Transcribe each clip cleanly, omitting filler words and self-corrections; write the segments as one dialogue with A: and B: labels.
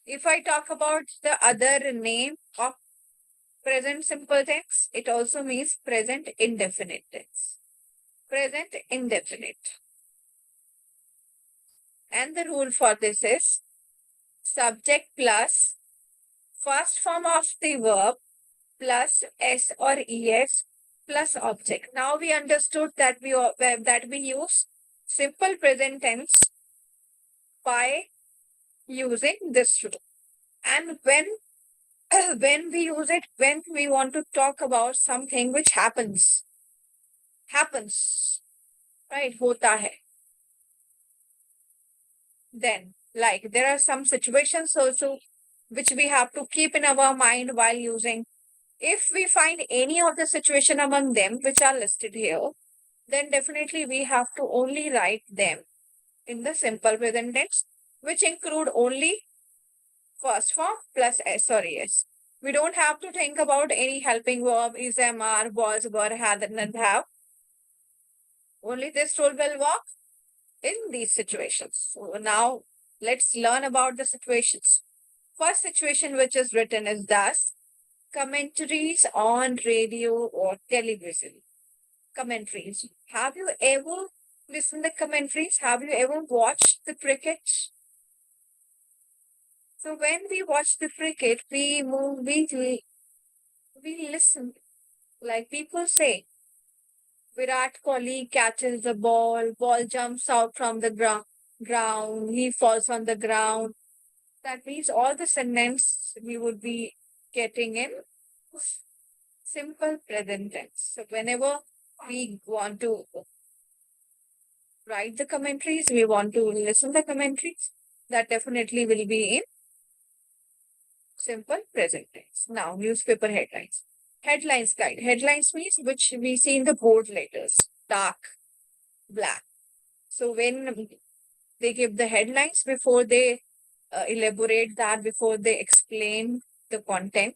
A: If I talk about the other name of present simple tense, it also means present indefinite tense. Present indefinite. And the rule for this is subject plus first form of the verb plus s or es plus object. Now we understood that we use simple present tense by using this rule. And when we use it, when we want to talk about something which happens, right? Hota hai. Then, like there are some situations also which we have to keep in our mind while using. If we find any of the situation among them which are listed here, then definitely we have to only write them in the simple present tense, which include only first form plus s or es. We don't have to think about any helping verb, is, am, are, was, were, had, and have. Only this rule will work in these situations. So now let's learn about the situations. First situation which is written is thus: commentaries on radio or television. Commentaries. Have you ever listened to commentaries? Have you ever watched the cricket? So when we watch the cricket, we listen. Like people say, Virat Kohli catches the ball jumps out from the ground, he falls on the ground. That means all the sentence we would be getting in simple present tense. So whenever we want to write the commentaries, we want to listen the commentaries, that definitely will be in simple present tense. Now, newspaper headlines. Headlines guide. Headlines means which we see in the bold letters, dark, black. So when they give the headlines before they elaborate that, before they explain the content,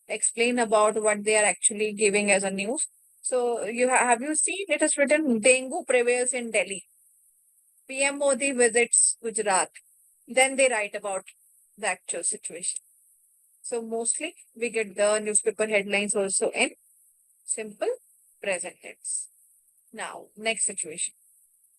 A: explain about what they are actually giving as a news. So have you seen it is written dengue prevails in Delhi. PM Modi visits Gujarat. Then they write about the actual situation. So mostly we get the newspaper headlines also in simple present tense. Now, next situation.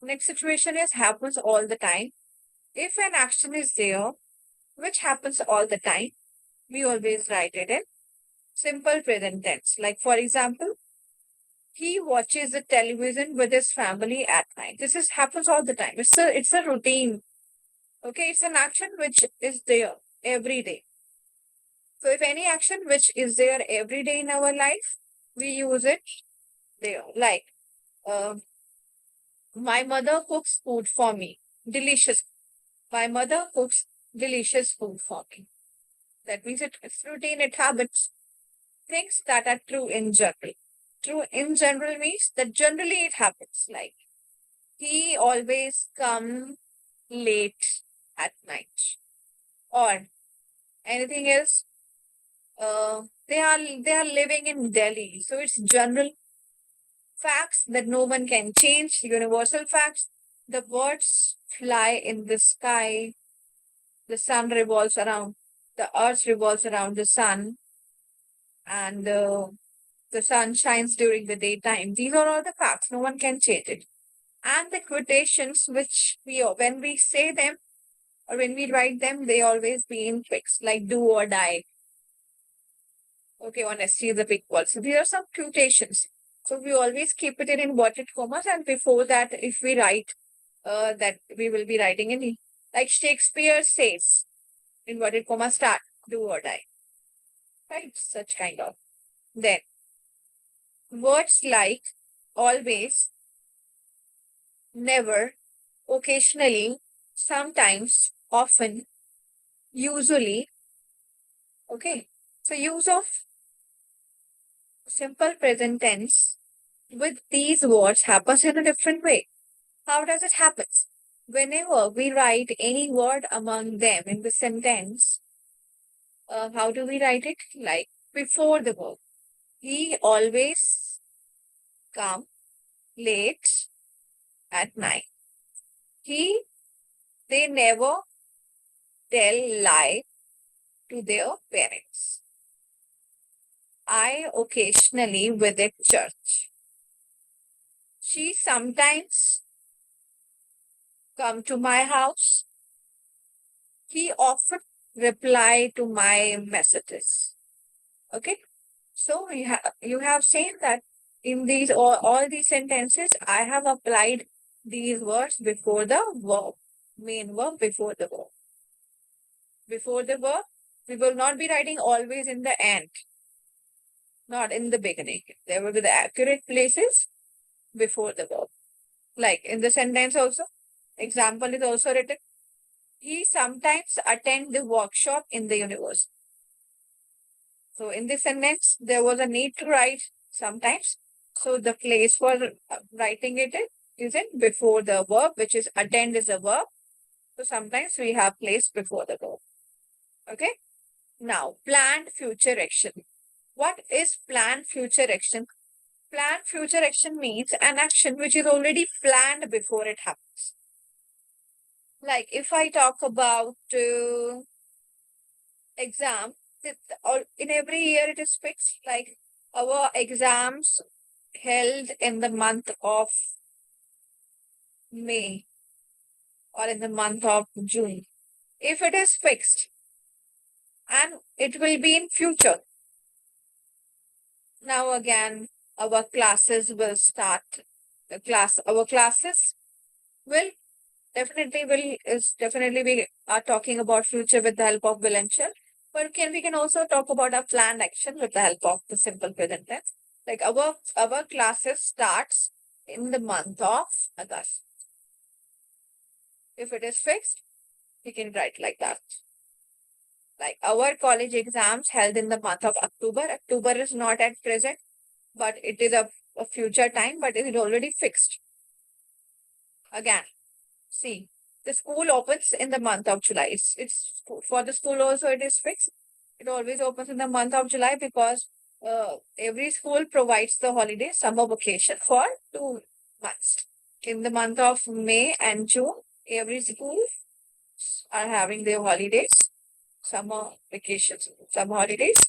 A: Next situation is happens all the time. If an action is there, which happens all the time, we always write it in simple present tense. Like for example, he watches the television with his family at night. This happens all the time. It's a routine. Okay, it's an action which is there every day. So if any action which is there every day in our life, we use it there. Like my mother cooks food for me. Delicious. My mother cooks delicious food for me. That means it's routine, it habits. Things that are true in general. True in general means that generally it happens. Like he always come late at night. Or anything else. They are living in Delhi. So it's general facts that no one can change, universal facts. The birds fly in the sky, the sun revolves around, the earth revolves around the sun, and the sun shines during the daytime. These are all the facts, no one can change it. And the quotations, which when we say them or when we write them, they always be in fixed, like do or die. Okay, honesty is a big word. So these are some quotations. So we always keep it in inverted commas, and before that, if we write that we will be writing in like Shakespeare says, inverted comma start, do or die. Right? Such kind of. Then words like always, never, occasionally, sometimes, often, usually. Okay. So use of simple present tense with these words happens in a different way. How does it happen? Whenever we write any word among them in the sentence, how do we write it? Like before the verb. He always come late at night. They never tell lie to their parents. I occasionally visit church. She sometimes come to my house. He often reply to my messages. Okay. So you have seen that in these all these sentences, I have applied these words before the verb, main verb before the verb. Before the verb, we will not be writing always in the end, not in the beginning. There will be the accurate places before the verb. Like in the sentence also, example is also written. He sometimes attend the workshop in the university. So in this sentence, there was a need to write sometimes. So the place for writing it is in before the verb, which is attend is a verb. So sometimes we have place before the verb. Okay. Now, planned future action. What is planned future action? Planned future action means an action which is already planned before it happens. Like if I talk about exam, in every year it is fixed. Like our exams held in the month of May or in the month of June. If it is fixed and it will be in future. Now again, our classes will start. Our classes will definitely we are talking about future with the help of will and shall. But we can also talk about a planned action with the help of the simple present tense. Like our classes starts in the month of August. If it is fixed, we can write like that. Like our college exams held in the month of October. October is not at present, but it is a future time, but it is already fixed. Again, see, the school opens in the month of July. It's for the school also it is fixed. It always opens in the month of July because every school provides the holiday summer vacation for 2 months. In the month of May and June, every school are having their holidays, summer vacations, summer holidays.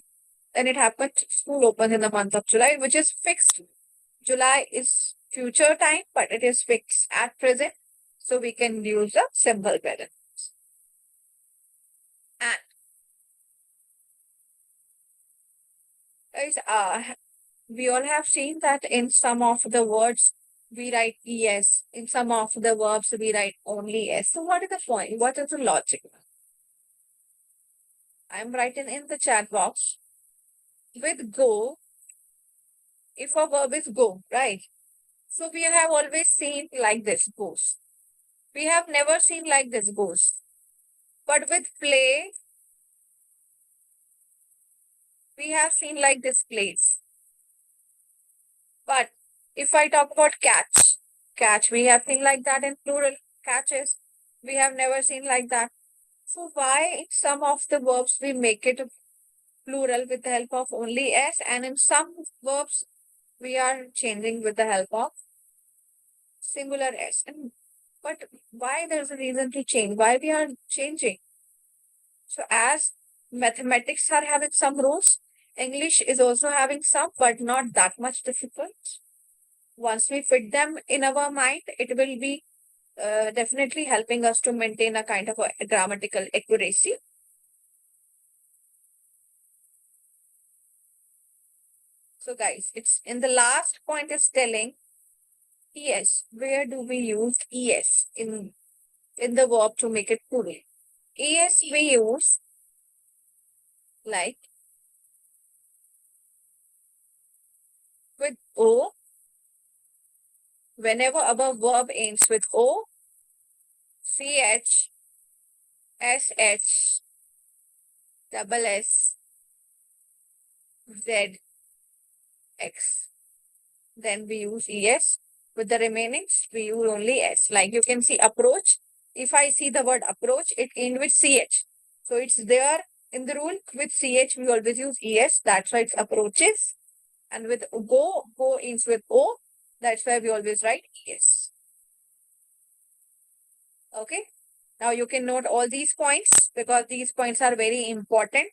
A: Then it happened, school opens in the month of July, which is fixed. July is future time, but it is fixed at present. So we can use the simple present. And guys, we all have seen that in some of the words we write es. In some of the verbs we write only s. So what is the point? What is the logic? I'm writing in the chat box. With go, if a verb is go, right? So we have always seen like this goes. We have never seen like this goes. But with play, we have seen like this plays. But if I talk about catch, we have seen like that in plural, catches. We have never seen like that. So why in some of the verbs we make it plural with the help of only s, and in some verbs we are changing with the help of singular s. But why there's a reason to change? Why we are changing? So as mathematics are having some rules, English is also having some, but not that much difficult. Once we fit them in our mind, it will be definitely helping us to maintain a kind of a grammatical accuracy. So guys, it's in the last point is telling es. Where do we use es in the verb to make it plural? Es we use like with o. Whenever our verb ends with o, ch, sh, double s, z, x. Then we use es. With the remainings, we use only s. Like you can see approach. If I see the word approach, it ends with ch. So it's there in the rule. With ch, we always use es. That's why it's approaches. And with go ends with o. That's why we always write es. Okay. Now you can note all these points. because these points are very important.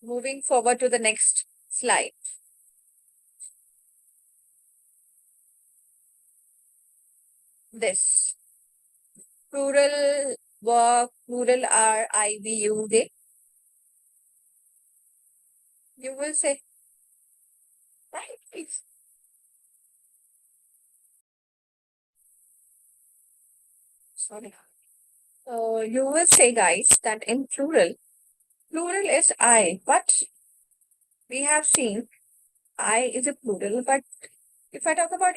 A: Moving forward to the next slide. This plural verb, plural are I, we, you, they. You will say, right, please. Sorry. You will say, guys, that in plural is I, but we have seen I is a plural, but if I talk about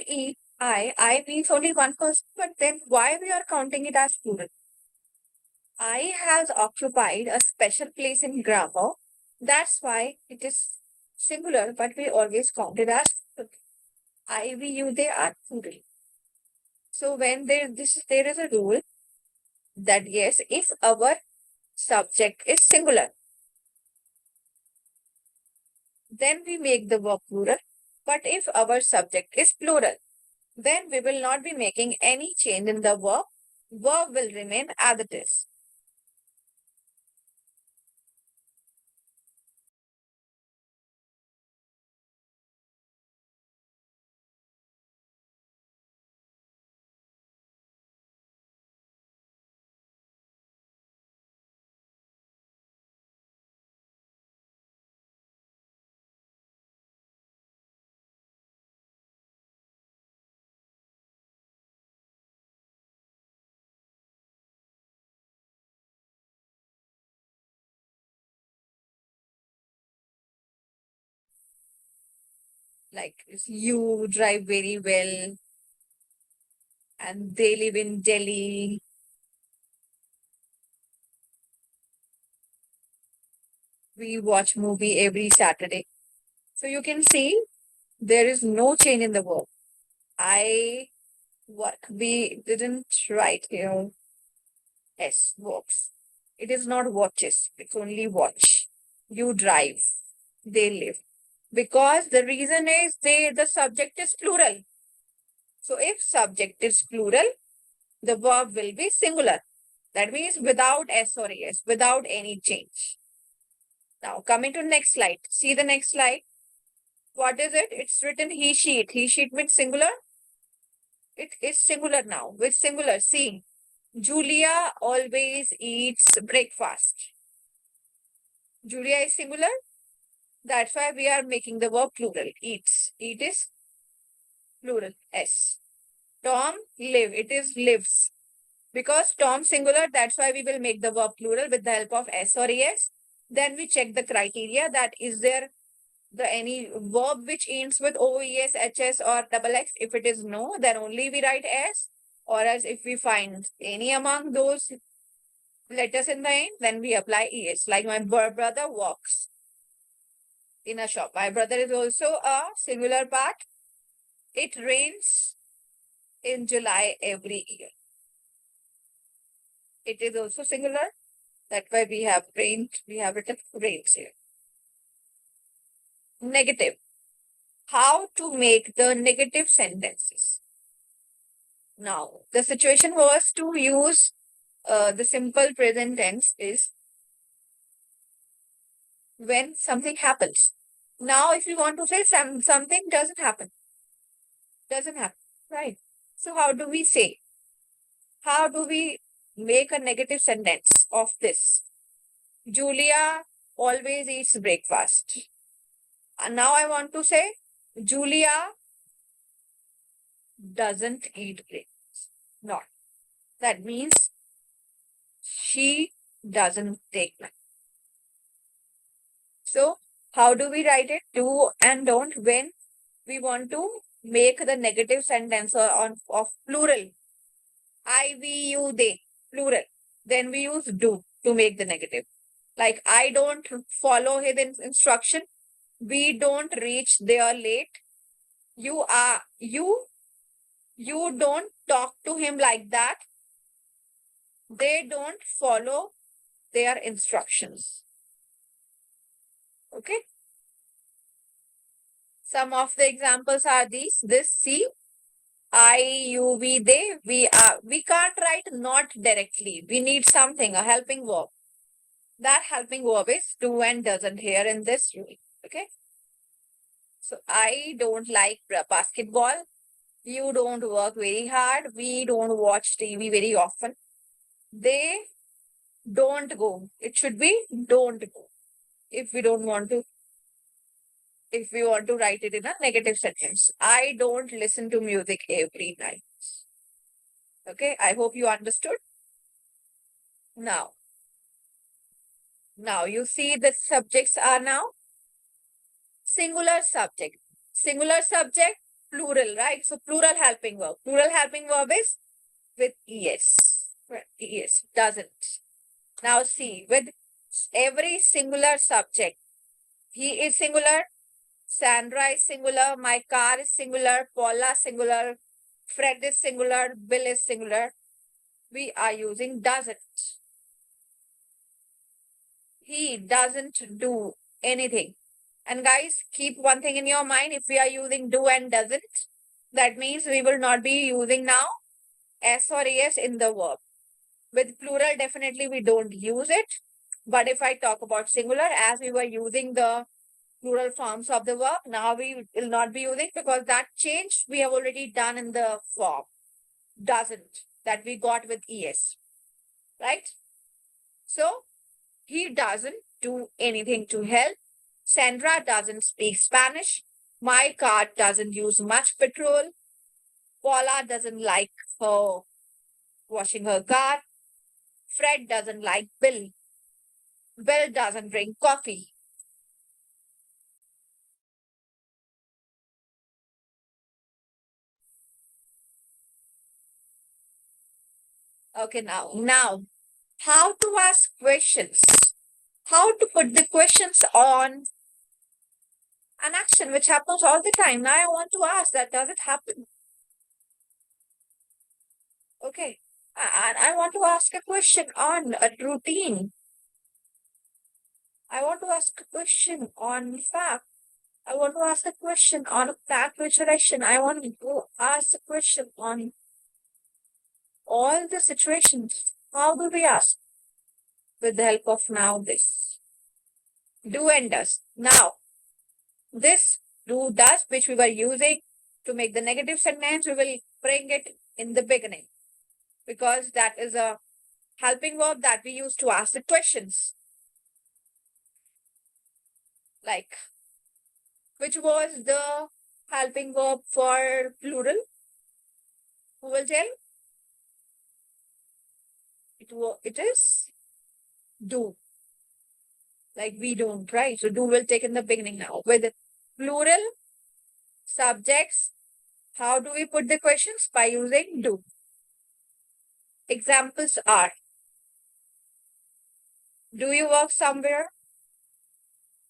A: I means only one person, but then why we are counting it as plural? I has occupied a special place in grammar. That's why it is singular, but we always count it as I, we, you, they are plural. So when there is a rule that yes, if our subject is singular, then we make the verb plural. But if our subject is plural, then we will not be making any change in the verb. Verb will remain as it is. Like you drive very well and they live in Delhi. We watch movie every Saturday. So you can see there is no change in the verb. I work. We didn't write here S works. It is not watches. It's only watch. You drive. They live. Because the reason is the subject is plural. So if subject is plural, the verb will be singular. That means without S or ES, without any change. Now coming to next slide. See the next slide. What is it? It's written he, she, it. He, she, it means singular. It is singular now. With singular, see. Julia always eats breakfast. Julia is singular. That's why we are making the verb plural. Eats. Eat is plural. S. Tom live. It is lives. Because Tom singular, that's why we will make the verb plural with the help of S or ES. Then we check the criteria that is there any verb which ends with OES, HS or double X. If it is no, then only we write S. Or as if we find any among those letters in the end, then we apply ES. Like my brother walks in a shop. My brother is also a singular part. It rains in July every year. It is also singular. That's why we have written rains here. Negative. How to make the negative sentences. Now, the situation was to use the simple present tense is when something happens. Now, if you want to say something doesn't happen, right? So how do we say? How do we make a negative sentence of this? Julia always eats breakfast. And now I want to say Julia doesn't eat breakfast. Not. That means she doesn't take lunch. So how do we write it? Do and don't when we want to make the negative sentence of plural. I, we, you, they, plural. Then we use do to make the negative. Like I don't follow his instruction. We don't reach there late. You don't talk to him like that. They don't follow their instructions. Okay. Some of the examples are these. This, see, I, you, we, they, we are. We can't write not directly. We need something, a helping verb. That helping verb is do and doesn't here in this rule. Okay. So I don't like basketball. You don't work very hard. We don't watch TV very often. They don't go. It should be don't go. If we don't want to, if we want to write it in a negative sentence. I don't listen to music every night. Okay, I hope you understood. Now you see the subjects are now singular subject. Singular subject, plural, right? So plural helping verb. Plural helping verb is with es. Es doesn't. Now see, with every singular subject, he is singular, Sandra is singular, my car is singular, Paula singular, Fred is singular, Bill is singular. We are using doesn't. He doesn't do anything. And guys, keep one thing in your mind. If we are using do and doesn't, that means we will not be using now s or es in the verb. With plural, definitely we don't use it. But if I talk about singular, as we were using the plural forms of the verb, now we will not be using, because that change we have already done in the form. Doesn't, that we got with es, right? So he doesn't do anything to help. Sandra doesn't speak Spanish. My car doesn't use much petrol. Paula doesn't like her washing her car. Fred doesn't like Bill. Bill doesn't drink coffee. Okay, now, how to ask questions? How to put the questions on an action which happens all the time. Now I want to ask that, does it happen? Okay, and I want to ask a question on a routine. I want to ask a question on fact. I want to ask a question on fact resurrection. I want to ask a question on all the situations. How do we ask? With the help of now this. Do and does. Now, this do does, which we were using to make the negative sentence, we will bring it in the beginning, because that is a helping verb that we use to ask the questions. Like, which was the helping verb for plural? Who will tell? It is do. Like we don't, right? So do will take in the beginning now. With plural subjects, how do we put the questions? By using do. Examples are, do you work somewhere?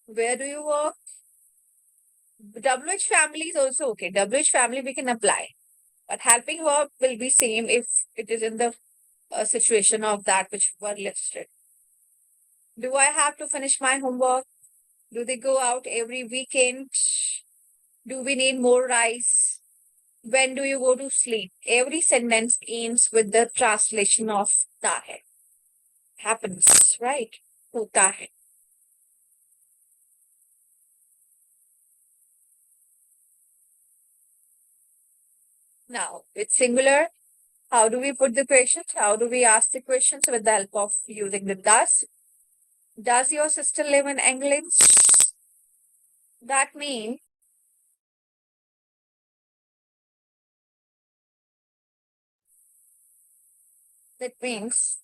A: Where do you work? WH family is also okay. WH family we can apply. But helping verb will be same if it is in the situation of that which were listed. Do I have to finish my homework? Do they go out every weekend? Do we need more rice? When do you go to sleep? Every sentence ends with the translation of ta hai. Happens, right? Hota hai. Now, it's singular. How do we put the questions? How do we ask the questions? With the help of using the does. Does your sister live in England? That means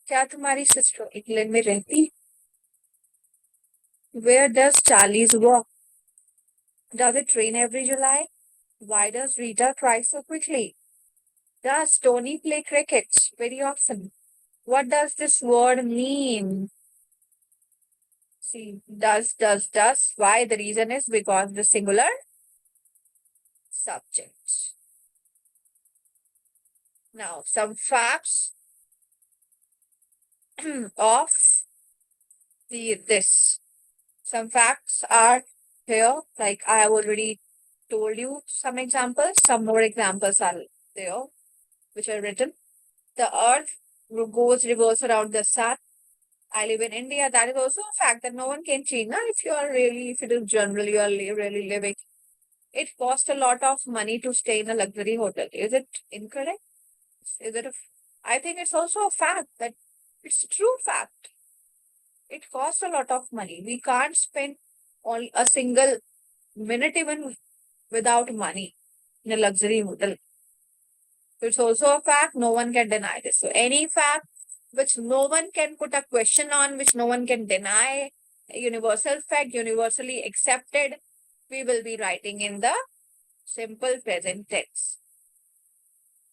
A: क्या तुम्हारी sister England में रहती? Where does Charlie's walk? Does it rain every July? Why does Rita cry so quickly? Does Tony play cricket very often? What does this word mean? See, does. Why? The reason is because the singular subject. Now, some facts of this. Some facts are here, like I have already told you some examples. Some more examples are there, which are written. The earth goes reverse around the sun. I live in India. That is also a fact that no one can change. Now, if it is general, you are really living. It costs a lot of money to stay in a luxury hotel. Is it incorrect? Is it I think it's also a fact that it's a true fact. It costs a lot of money. We can't spend on a single minute even without money in a luxury hotel. It's also a fact. No one can deny this. So any fact which no one can put a question on, which no one can deny, universal fact, universally accepted, we will be writing in the simple present tense.